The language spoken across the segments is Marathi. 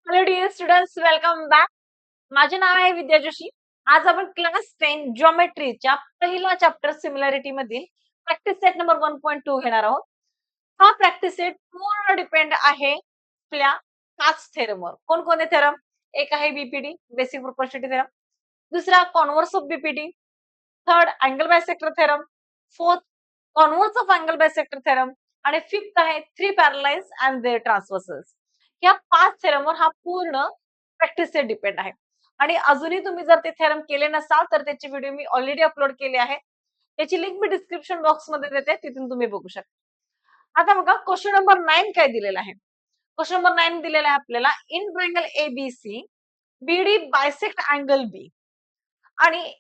Hello dear students, welcome back. माझे नाव आहे विद्या जोशी. आज आपण क्लास 10 जिओमेट्रीच्या पहिला चॅप्टर सिमिलॅरिटी मधील प्रॅक्टिस सेट नंबर 1.2 घेणार आहोत. हा प्रॅक्टिस सेट पूर्ण डिपेंड आहे आपल्या 5 थेरमवर. कोणकोणते थेरम? एक आहे बीपीडी, बेसिक प्रोपोर्शनॅलिटी थेरम. दुसरा converse of BPD. Third angle bisector theorem. Fourth converse of angle bisector theorem. आणि फिफ्थ आहे थ्री पॅरलाइज अँड देअर ट्रान्सव्हर्सल्स. या 5 थेरमवर हा पूर्ण प्रॅक्टिस सेट डिपेंड आहे. आणि अजूनही तुम्ही जर ते थेरम केले नसाल तर त्याचे व्हिडिओ मी ऑलरेडी अपलोड केले आहे. त्याची लिंक मी डिस्क्रिप्शन बॉक्स मध्ये देते, तिथून तुम्ही बघू शकता. आता बघा क्वेश्चन नंबर 9 काय दिलेला आहे. क्वेश्चन नंबर 9 दिलेला आहे आपल्याला, in triangle ABC BD bisect angle B आणि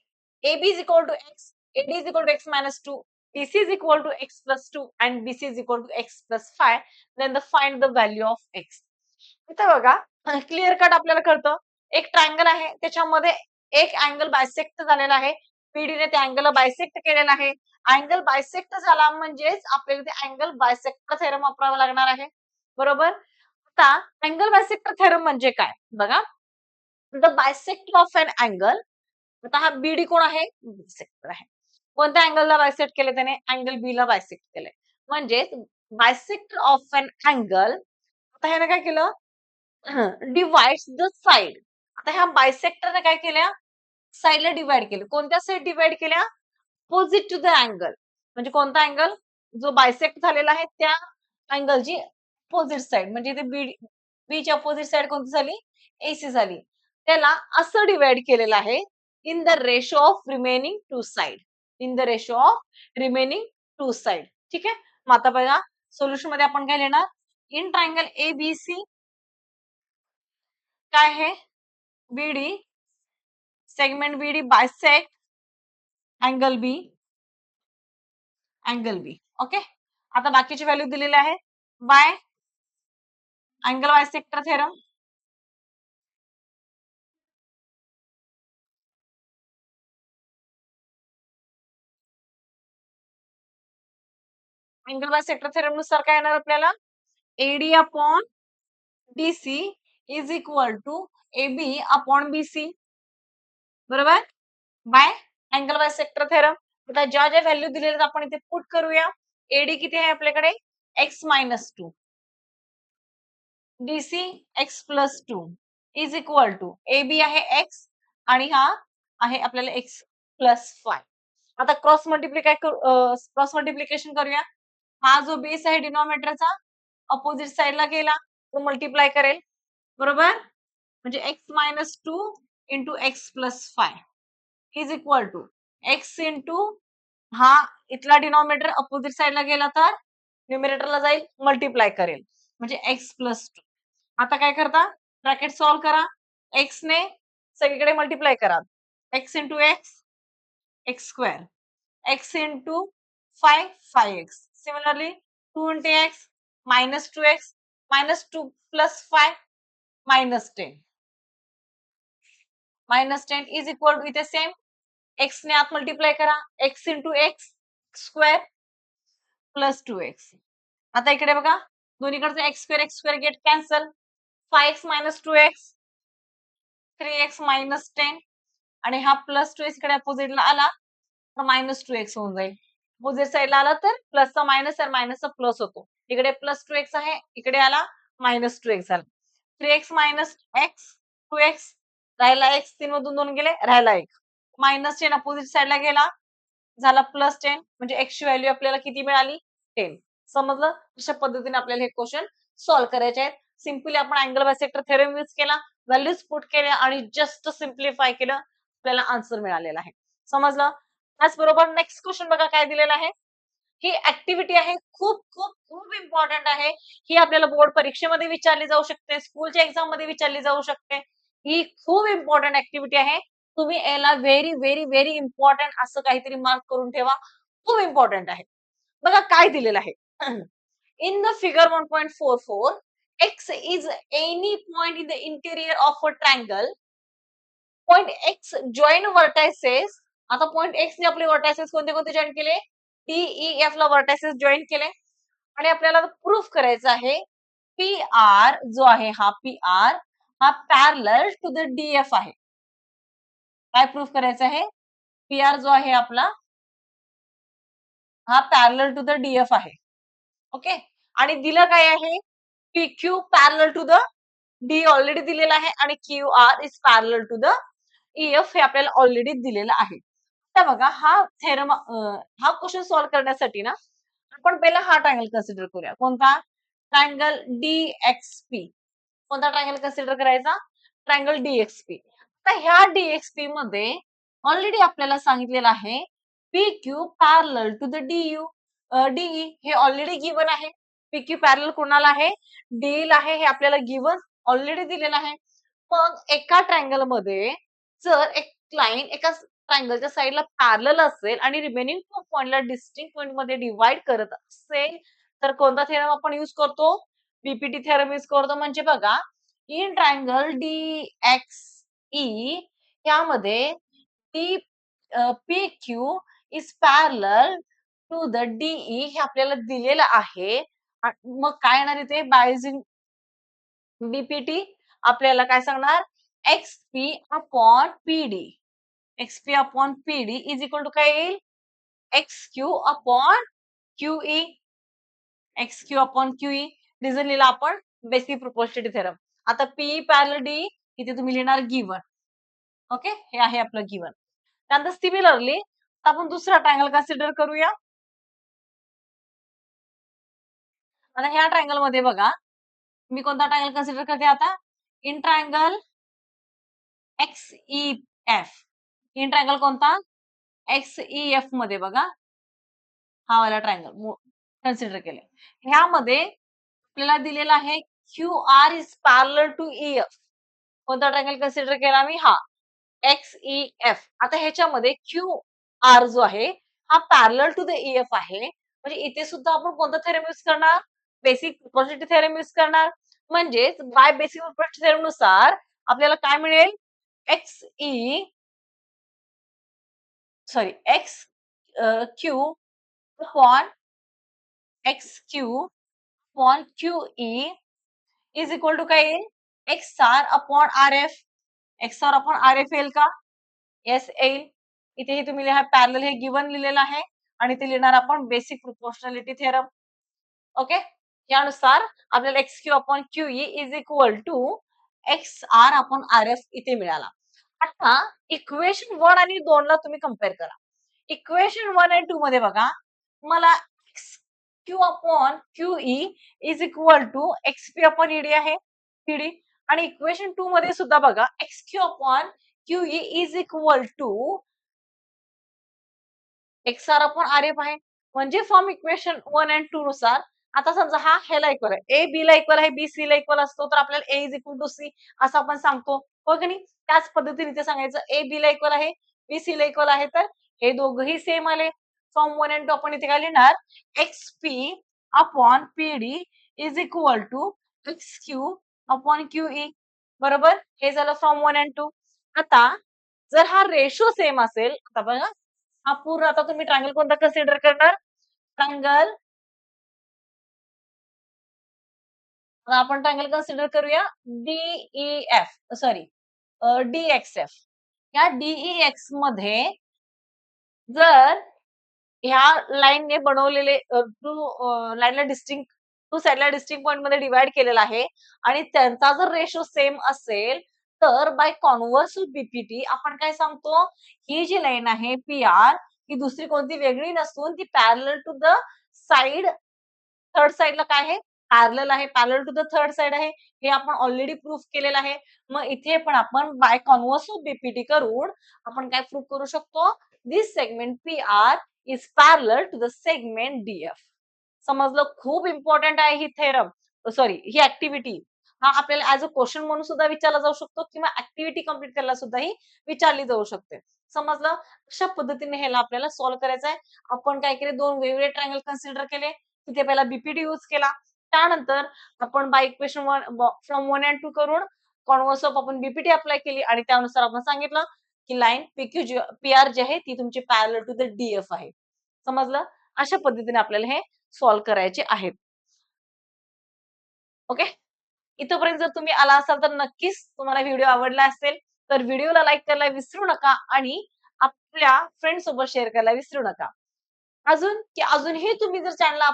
AB is equal to x, AD is equal to x minus 2, BC is equal to x plus 2 and BC is equal to x plus 5, then find the value of x. इथे बघा क्लिअर कट आपल्याला कळतं, एक ट्रायंगल आहे त्याच्यामध्ये एक अँगल बायसेक्ट झालेला आहे. बीडीने त्या अँगलला बायसेक्ट केलेला आहे. अँगल बायसेक्ट झाला म्हणजेच आपल्याला ते अँगल बायसेक्टर थेरम वापरावा लागणार आहे. बरोबर. आता अँगल बायसेक्टर थेरम म्हणजे काय बघा, the bisector of an angle. आता हा बीडी कोण आहे? बायसेक्टर आहे. कोणत्या अँगलला बायसेक्ट केले त्याने? अँगल बी ला बायसेक्ट केले. म्हणजे बायसेक्टर ऑफ एन अँगल. आता ह्याने काय केलं? Divides the side. आता ह्या बायसेक्टरने काय केल्या? साइडला डिवाइड केलं. कोणत्या साइड डिवाइड केल्या? Opposite to the angle. म्हणजे कोणता अँगल? जो बायसेक्ट झालेला आहे त्या अँगलची अपोजिट साइड. म्हणजे इथे बी ची अपोजिट साइड कोणती झाली? एसी झाली. त्याला असं डिवाइड केलेलं आहे in the ratio of remaining to side. In the ratio of remaining to side. ठीक आहे. मग आता बघा सोल्युशन मध्ये आपण काय लिहिणार? इन ट्रायंगल एबीसी काय आहे? BD, segment BD bisect angle B, angle B. Okay. आता बाकीची व्हॅल्यू दिलेली आहे by angle bisector theorem. Angle bisector theorem नुसार काय येणार आपल्याला? AD upon DC is equal to AB upon BC. बरोबर. By angle bisector theorem. आता ज्या ज्या व्हॅल्यू दिलेल्या आपण इथे पुट करूया. एडी किती आहे आपल्याकडे? X minus 2, DC x plus 2 is equal to AB आहे एक्स आणि हा आहे आपल्याला एक्स प्लस 5. आता क्रॉस मल्टिप्लिकेशन करूया. हा जो बेस आहे डिनॉमिनेटरचा अपोजिट साइडला गेला तो मल्टिप्लाय करेल. बरोबर. म्हणजे x minus 2 into x plus 5 is equal to x into हा इथला डिनॉमिनेटर अपोजिट साइडला गेला तर न्यूमिरेटरला जाईल, मल्टिप्लाय करेल म्हणजे एक्स प्लस 2. आता काय करता? ब्रॅकेट सॉल्व्ह करा. एक्स ने सगळीकडे मल्टिप्लाय करा. X into x, x square. X into 5, 5x. Similarly, 2 into x, minus 2x, minus 2 plus 5, minus 10. Minus 10 is equal to इथे सेम x ने आत मल्टिप्लाय करा. x into x square plus 2x. आता इकडे बघा दोन्हीकडचे x square get cancel. 5x minus 2x, 3x minus 10 आणि हा प्लस 2x इकडे अपोजिटला आला तर मायनस 2x होऊन जाईल. अपोजिट साइडला आला तर प्लसचा मायनस आणि मायनसचा प्लस होतो. इकडे प्लस 2x आहे, इकडे आला मायनस 2x झाला. 3x मायनस x 2x राहिला x, 3 मधून 2 गेले राहिला 1. मायनस 10 अपोजिट साइडला गेला झाला प्लस 10. म्हणजे x ची व्हॅल्यू आपल्याला किती मिळाली? 10. समजलं? अशा पद्धतीने आपल्याला हे क्वेश्चन सॉल्व्ह करायचे आहेत. सिंपली आपण अँगल बायसेक्टर थेरम यूज केला, व्हॅल्यूज पुट केल्या आणि जस्ट सिम्प्लिफाय केलं, आपल्याला आन्सर मिळालेला आहे. समजलं? त्याचबरोबर नेक्स्ट क्वेश्चन बघा काय दिलेला आहे. ही ऍक्टिव्हिटी आहे, खूप खूप खूप इम्पॉर्टंट आहे. ही आपल्याला बोर्ड परीक्षेमध्ये विचारली जाऊ शकते, स्कूलच्या एक्झाम मध्ये विचारली जाऊ शकते. ही खूप इम्पॉर्टंट ऍक्टिव्हिटी आहे. तुम्ही याला व्हेरी व्हेरी व्हेरी इम्पॉर्टंट असं काहीतरी मार्क करून ठेवा. खूप इम्पॉर्टंट आहे. बघा काय दिलेलं आहे. In the figure 1.44 x is any point in the interior of a triangle. Point x join vertices. आता पॉइंट x ने आपले वर्टायसेस कोणते कोणते जॉईन केले? डी ई एफ ला वर्टायसेस जॉईन केले आणि आपल्याला प्रूफ करायचं आहे पी आर जो आहे हा पी आर हा पॅरलल टू द डीएफ आहे. काय प्रूफ करायचं आहे? पीआर जो आहे आपला हा पॅरलल टू द डीएफ आहे. ओके. आणि दिलं काय आहे? PQ parallel to the D already दिलेला आहे आणि QR is parallel to the EF हे आपल्याला ऑलरेडी दिलेलं आहे. आता बघा हा थेरम हा क्वेश्चन सॉल्व्ह करण्यासाठी ना आपण पहिला हा ट्रायंगल कन्सिडर करूया. कोणता? Triangle DXP. कोणता ट्रायंगल कन्सिडर करायचा? Triangle DXP. आता ह्या DXP मध्ये ऑलरेडी आपल्याला सांगितलेलं आहे PQ parallel to the DU DE हे ऑलरेडी गिवन आहे. PQ पॅरलल कोणाला आहे? DE ला आहे हे आपल्याला गिवन ऑलरेडी दिलेलं आहे. मग एका ट्रायंगल मध्ये जर एक लाईन एका ट्रायंगलच्या साइडला पॅरलल असेल आणि रिमेनिंग 2 पॉइंटला डिस्टिंक्ट पॉइंट मध्ये डिवाइड करत असेल तर कोणता थेरम आपण यूज करतो? बीपीटी थेरम यूज करतो. म्हणजे बघा इन ट्रायंगल DXE यामध्ये D PQ is parallel to the DE हे आपल्याला दिलेलं आहे. मग काय येणार इथे? बाय युजिंग बीपीटी आपल्याला काय सांगणार? XP upon PD. XP upon PD is equal to काय येईल? XQ upon QE. XQ upon QE. Reason लिहिला आपण बेसिक प्रोपोर्शनॅलिटी थेरम. आता PE पॅरलल DE इथे तुम्ही लिहिणार गिवन. ओके, हे आहे आपलं गिवन. त्यानंतर सिमिलरली आपण दुसरा ट्रायंगल कन्सिडर करूया. आता ह्या ट्रायंगल मध्ये बघा मी कोणता ट्रायंगल कन्सिडर करते आता? In triangle XEF. In triangle कोणता? XEF मध्ये बघा हा वाला ट्रायंगल कन्सिडर केले. ह्यामध्ये आपल्याला दिलेला आहे QR is parallel to EF. कोणता ट्रायंगल कन्सिडर केला मी? हा XEF. आता ह्याच्यामध्ये QR जो आहे हा पॅरलल टू द EF आहे. म्हणजे इथे सुद्धा आपण कोणता थेरम यूज करणार? बेसिक प्रोपोर्शनॅलिटी थेरम यूज करणार. म्हणजेच बाय बेसिक प्रोपोर्शनॅलिटी थेरम नुसार आपल्याला काय मिळेल? XQ upon XQ upon QE is equal to काय येईल? XR upon RF. XR upon RF येईल का? येस येईल. इथेही तुम्ही लिहा पॅरलल हे गिवन लिहिलेलं आहे आणि ते लिहिणार आपण बेसिक प्रोपोर्शनॅलिटी थेरम. ओके. यानुसार आपल्याला XQ upon QE is equal to XR upon RF इथे मिळाला. आता इक्वेशन 1 आणि 2 ला तुम्ही कंपेअर करा. इक्वेशन 1 आणि 2 मध्ये बघा मला XQ upon QE is equal to XP upon ED आहे. PD आणि इक्वेशन 2 मध्ये सुद्धा बघा XQ upon QE is equal to XR upon RF आहे. म्हणजे फ्रॉम इक्वेशन 1 अँड 2 नुसार आता समजा हा ह्याला इक्वल आहे. A B ला इक्वल आहे, B C ला इक्वल असतो तर आपल्याला A is equal to C असं आपण सांगतो. हो की नाही? त्याच पद्धतीने इथे सांगायचं A B ला इक्वल आहे, B C ला इक्वल आहे तर हे दोघंही सेम आले. फ्रॉम 1 अँड 2 आपण इथे काय लिहिणार? XP upon PD is equal to XQ upon QE. बरोबर? हे झालं फ्रॉम 1 अँड 2. आता जर हा रेशो सेम असेल, आता बघा हा पूर्ण आता तुम्ही ट्रायंगल कोणता कन्सिडर करणार? ट्रायंगल आपण ट्रायंगल कन्सिडर करूया DEF सॉरी DXF. या DEX मध्ये जर ह्या लाईनने बनवलेले लाईनला डिस्टिंक्ट टू साइडला डिस्टिंक्ट पॉइंट मध्ये डिवाइड केलेला आहे आणि त्यांचा जर रेशो सेम असेल तर बाय कॉन्व्हर्स बीपीटी आपण काय सांगतो? ही जी लाईन आहे PR ही दुसरी कोणती वेगळी नसून ती parallel to the side third साइडला काय आहे? पॅरलल आहे. Parallel to the third side आहे. हे आपण ऑलरेडी प्रूफ केलेलं आहे. मग इथे पण आपण बाय कॉन्व्हर्स ऑफ बीपीटी करून आपण काय प्रूफ करू शकतो? This segment PR is parallel to the segment DF. समजलं? खूप इम्पॉर्टंट आहे ही थेरम सॉरी ही ऍक्टिव्हिटी. हा आपल्याला ऍज अ क्वेश्चन म्हणून सुद्धा विचारला जाऊ शकतो किंवा ऍक्टिव्हिटी कम्प्लीट करायला सुद्धा ही विचारली जाऊ शकते. समजलं? अशा पद्धतीने ह्याला आपल्याला सॉल्व्ह करायचं आहे. आपण काय केले? दोन वेगवेगळे ट्रायंगल कन्सिडर केले. तिथे पहिला बीपीटी यूज केला. त्यानंतर आपण बाय इक्वेशन 1 फ्रॉम 1 अँड 2 करून कॉन्व्हर्स ऑफ आपण बीपीटी अप्लाय केली आणि त्यानुसार आपण सांगितलं की लाईन PQ PR जी आहे ती तुमची पॅरलल टू द DF आहे. समजलं? अशा पद्धतीने आपल्याला हे सॉल्व्ह करायचे आहेत. ओके. इथपर्यंत जर तुम्ही आला असाल तर नक्कीच तुम्हाला व्हिडिओ आवडला असेल तर व्हिडिओला लाईक करायला विसरू नका आणि आपल्या फ्रेंड सोबत शेअर करायला विसरू नका. अजूनही तुम्ही जर चॅनलला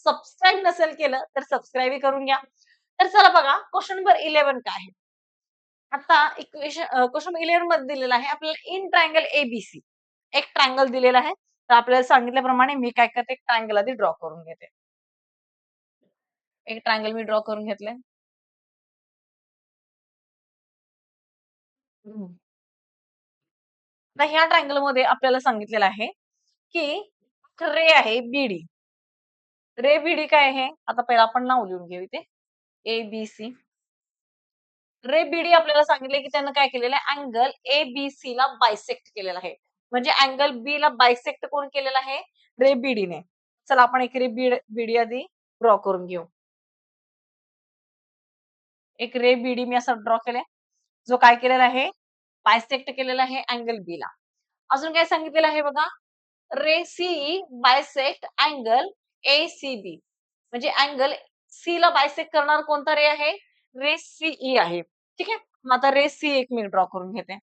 सबस्क्राईब नसेल केलं तर सबस्क्राईब करून घ्या. तर चला बघा क्वेश्चन नंबर 11 काय आहे? आता क्वेश्चन 11 मध्ये दिलेला आहे आपल्याला इन ट्रायंगल एबीसी. एक ट्रायंगल दिलेला आहे. तर आपल्याला सांगितल्याप्रमाणे मी काय करते, एक ट्रायंगल आधी ड्रॉ करून घेते. एक ट्रायंगल मी ड्रॉ करून घेतलंय. हं. आता ह्या ट्रायंगल मध्ये आपल्याला सांगितलेलं आहे, की रे आहे बीडी. रे बीडी काय आहे? आता पहिला आपण नाव लिहून घेऊ इथे. एबीसी. रे बीडी आपल्याला सांगितले, की त्यानं काय केलेलं आहे, अँगल एबीसी ला बायसेक्ट केलेला आहे. म्हणजे अँगल बी ला बायसेक्ट कोण केलेला आहे? रे बीडीने. चला आपण एक रे बीडी आधी ड्रॉ करून घेऊ. एक रे बीडी मी असा ड्रॉ केलाय. जो काय केलेला आहे? बायसेक्ट केलेला आहे अँगल बी ला. अजून काय सांगितलेलं आहे बघा? रे सी बायसेक्ट अँगल एसीबी. म्हणजे अँगल सी ला बायसेक्ट करणार कोणता रे आहे? रे सीई आहे. ठीक आहे? मग आता रे सी एक मी ड्रॉ करून घेते.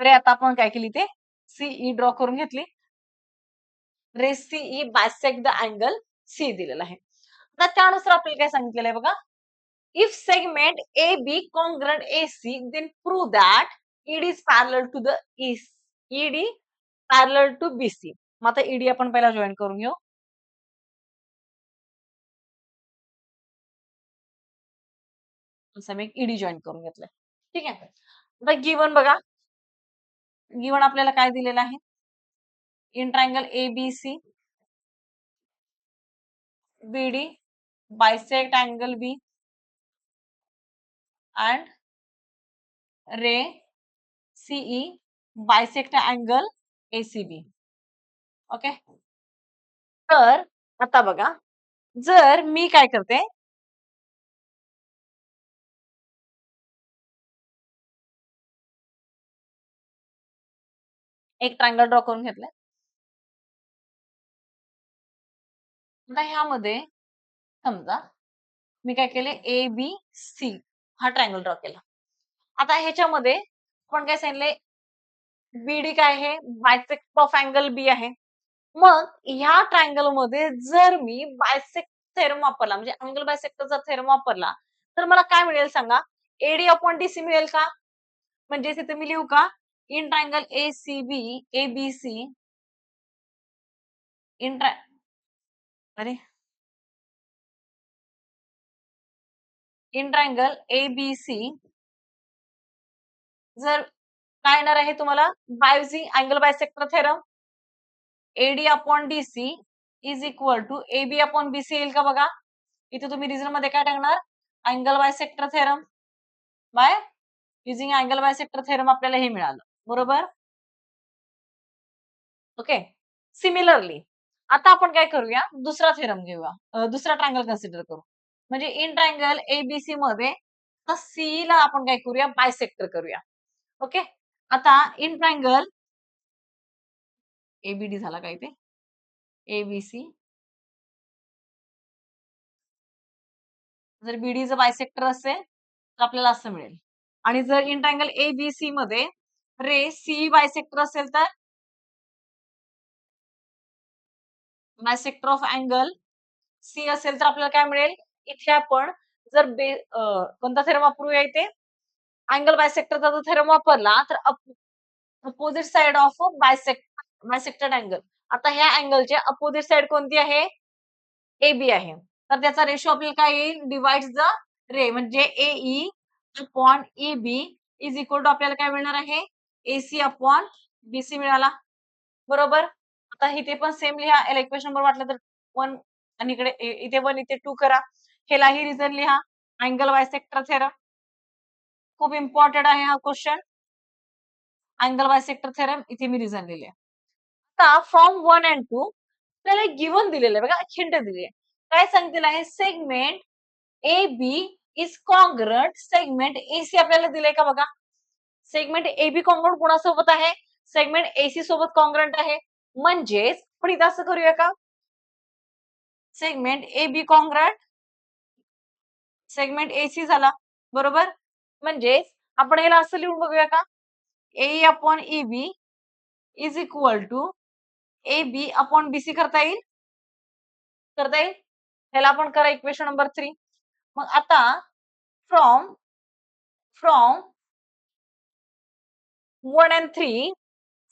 रे आता आपण काय केली ते सीई ड्रॉ करून घेतली. Ray CE bisect the angle C दिलेला आहे. आता त्यानुसार आपल्याला काय सांगितलेलं आहे बघा. If segment AB congruent AC, then prove that ED is parallel to the ED parallel to BC. मग आता ED आपण पहिला जॉईन करून घेऊ. असं मी ED जॉईन करून घेतलंय. ठीक आहे. आता गिवन बघा. गिवन आपल्याला काय दिलेलं आहे? In triangle ABC, BD bisect angle B and ray CE bisect angle ACB. Okay. तर आता बघा, जर मी काय करते, एक ट्रायंगल ड्रॉ करून घेतलाय. आता ह्यामध्ये समजा मी काय केले ए बी सी हा ट्रायंगल ड्रॉ केला. आता ह्याच्यामध्ये आपण काय सांगितले बीडी काय आहे बायसेक्ट ऑफ अँगल बी आहे. मग ह्या ट्रायंगल मध्ये जर मी बायसेक्ट थेरम वापरला म्हणजे अँगल बायसेक्टरचा थेरम वापरला तर मला काय मिळेल सांगा? एडी अपॉन डीसी मिळेल का? म्हणजे तिथे मी लिहू का? In triangle A C B A B C in tri अरे in triangle A B C जर काय येणार आहे तुम्हाला by the angle bisector theorem AD upon DC is equal to AB upon BC येईल का बघा. इथे तुम्ही रिझन मध्ये काय टाकणार angle bisector theorem by using angle bisector theorem आपल्याला हे मिळालं बरोबर. ओके. सिमिलरली आता आपण काय करूया दुसरा थेरम घेऊया. दुसरा ट्रायंगल कन्सिडर करू. म्हणजे इन ट्रायंगल एबीसी मध्ये सी ला आपण काय करूया बायसेक्टर करूया. ओके. आता इन ट्रायंगल एबीडी झाला काय ते एबीसी जर बीडी जर बायसेक्टर असेल तर आपल्याला असं मिळेल. आणि जर इन ट्रायंगल एबीसी मध्ये रे सी बायसेक्टर असेल तर बायसेक्टर ऑफ अँगल सी असेल तर आपल्याला काय मिळेल? इथे आपण जर कोणता थेरम वापरूया इथे अँगल बायसेक्टरचा जर थेरम वापरला तर अपोजिट साइड ऑफ बायसेक्टेड अँगल. आता ह्या अँगलचे अपोजिट साइड कोणती आहे? AB आहे. तर त्याचा रेशो आपल्याला काय येईल? डिव्हाइड्स द रे म्हणजे AE upon EB is equal to आपल्याला काय मिळणार आहे? AC अपॉन BC मिळाला. बरोबर? आता इथे पण सेम लिहा. याला इक्वेशन नंबर वाटलं तर 1 आणि इकडे इथे 1 इथे 2 करा. ह्यालाही रिझन लिहा. Angle bisector theorem. खूप इम्पॉर्टंट आहे हा क्वेश्चन. अँगल बायसेक्टर थेरम इथे मी रिझन लिहिले. आता फॉर्म 1 अँड 2 त्याला गिव्हन दिलेलं आहे बघा, हिंट दिली आहे. काय सांगितलेलं आहे? Segment AB is congruent segment AC आपल्याला दिलंय का बघा. सेगमेंट AB कॉन्ग्रुएंट कोणासोबत आहे? सेगमेंट AC सोबत कॉन्ग्रुएंट आहे. म्हणजेच आपण इथं असं करूया का? Segment A B congruent, segment A C झाला, बरोबर. म्हणजे आपण याला असं लिहून बघूया का, A upon E B is equal to A B upon B C करता येईल, करता येईल. ह्याला आपण करा इक्वेशन नंबर 3. मग आता फ्रॉम फ्रॉम 1 and 3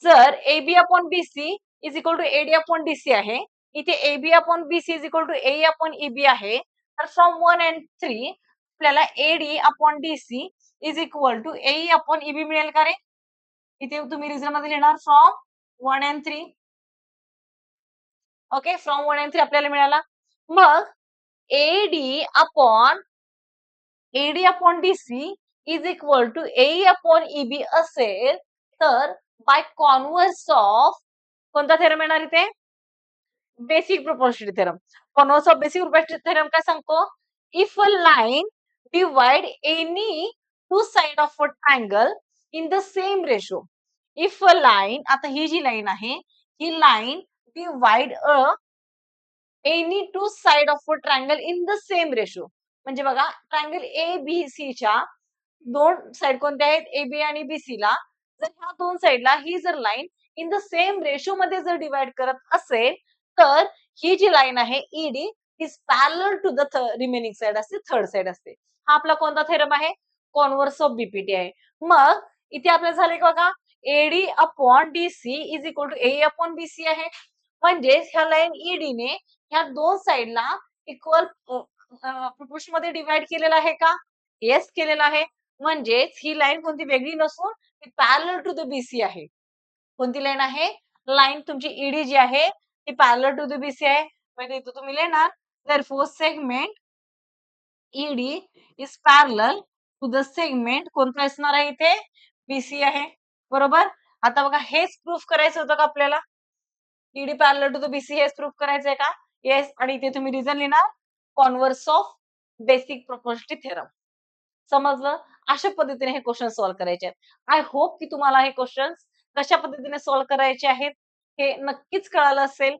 जर A B upon B C is equal to AD upon D C आहे, इथे A B upon B C is equal to A upon E B आहे, तर फ्रॉम 1 and 3 आपल्याला AD upon D C is equal to A upon E B मिळेल का रे? इथे तुम्ही रिझन मध्ये लिहिणार from 1 and 3. Okay, from 1 and 3 आपल्याला मिळाला. मग AD upon D C is equal to A upon E B असेल तर बाय कॉन्व्हर्स ऑफ कोणता थेरम येणार इथे? Basic proportionality theorem. Converse of basic proportionality theorem काय सांगतो? If a line divide any two side of a triangle in the same ratio. If a line, आता ही जी लाईन आहे, ही line divide a any two side of a triangle in the same ratio. म्हणजे बघा, ट्रायंगल ए बी सी च्या दोन साइड कोणत्या आहेत? ए बी आणि बी सी ला. जर ह्या दोन साइडला ही जर line in the same ratio मध्ये जर डिवाइड करत असेल तर ही जी लाईन आहे ED is parallel to the remaining side असते, थर्ड साइड असते. हा आपला कोणता थेरम आहे? कॉन्व्हर्स ऑफ बीपीटी आहे. मग इथे आपल्याला झाले का बघा, AD upon D C is equal to A upon B C आहे. म्हणजेच ह्या लाईन ईडी ने ह्या दोन साइडला इक्वल प्रोपोर्शन मध्ये डिवाइड केलेला आहे का? येस केलेला आहे. म्हणजेच ही लाईन कोणती वेगळी नसून ती पॅरलल टू द बीसी आहे. कोणती लाईन आहे? लाईन तुमची ईडी जी आहे ती पॅरलल टू द बीसी आहे. म्हणजे इथं तुम्ही लिहिणार therefore segment ED is parallel to the segment कोणता असणार आहे इथे? बीसी आहे, बरोबर. आता बघा, हेच प्रूफ करायचं होतं का आपल्याला? ED parallel to the BC हेच प्रूफ करायचंय का? येस. आणि इथे तुम्ही रिझन लिहिणार converse of basic proportionality theorem. समजलं? अशा पद्धतीने हे क्वेश्चन सॉल्व्ह करायचे आहेत. आय होप की तुम्हाला हे क्वेश्चन कशा पद्धतीने सॉल्व्ह करायचे आहेत हे नक्कीच कळालं असेल.